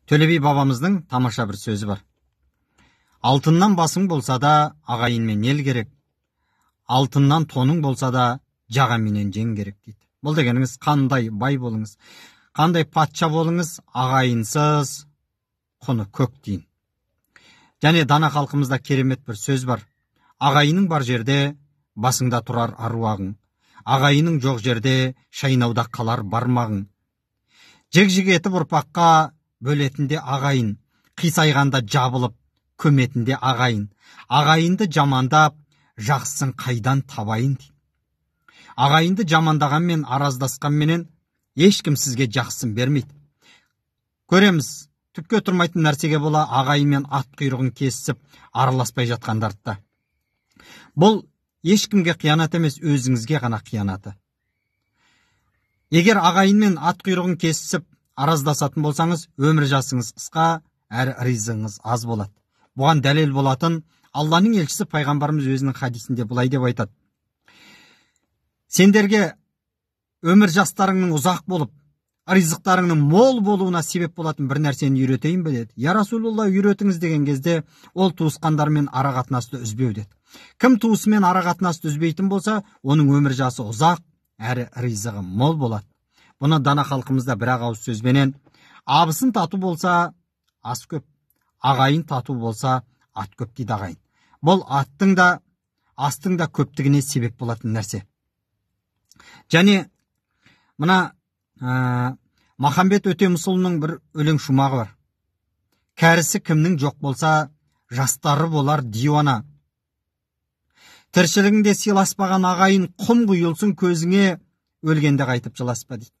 Төле би бабамыздың тамаша бір сөзі бар. Алтыннан басың болса да, ағайынмен ел керек. Алтыннан тоның болса да, жағаменен жең керек дейді. Бұл дегеніңіз қандай бай болыңыз, қандай патша болыңыз, ағайынсыз құны көк дейін. Және дана халқымызда керемет бір сөз бар. Ағайының бар жерде басыңда тұрар аруағың. Ағайының жоқ жерде шайнауда қалар бармағың. Жек-жек етіп ұрпаққа бөлетінде ағайын, қисайғанда жабылып көметінде ағайын. Ағайынды жамандап, жақсысын қайдан табайын дейді. Ағайынды жамандағанмен, араздасқанменен ешкім сізге жақсысын бермейді. Көреміз, түкке тұрмайтын нәрсеге бола ағайынмен ат құйрығын кесіп, араласпай жатқандарды. Бұл ешкімге қиянат емес, өзіңізге ғана қиянаты. Егер ағайынмен ат құйрығын кесіп, араздасатын болсаңыз, өмір жасыңыз қысқа, әрі ризығыңыз аз болады. Бұған дәлел болатын Алланың елшісі пайғамбарымыз өзінің хадисінде былай деп айтады. Сендерге өмір жастарыңның ұзақ болып, ризықтарыңның мол болуына себеп болатын бір нәрсені үйретейін бе деді. Я Расулулла, үйретіңіз деген кезде, ол туысқандармен ара қатынасты үзбеу деді. Кім туысымен ара қатынасты үзбейтін болса, оның өмір жасы ұзақ, әрі ризығы мол болады. Бұны дана халқымызда бір ауыз сөзбенен, абысын тату болса ас көп, ағайын тату болса ат көп дейді ағайын. Бұл аттың да, астың да көптігіне себеп болатын нәрсе. Және мына Махамбет Өтемісұлының бір өлең шумағы бар. Кәрісі кімнің жоқ болса, жастары болар диуана. Тіршілігіңде сыйласпаған ағайын құм құйылсын көзіңе, өлгенде қайтып жыласпа дейді.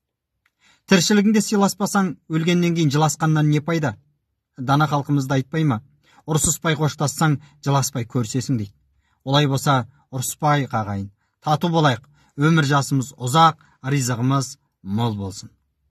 Тіршілігіңде сыйласпасаң, өлгеннен кейін жыласқаннан не пайда? Дана халқымызда айтпай ма? Ұрсыспай қоштассаң, жыласпай көрсесің дейді. Олай болса, ұрыспайық ағайын, тату болайық, өмір жасымыз ұзақ, ризығымыз мол болсын.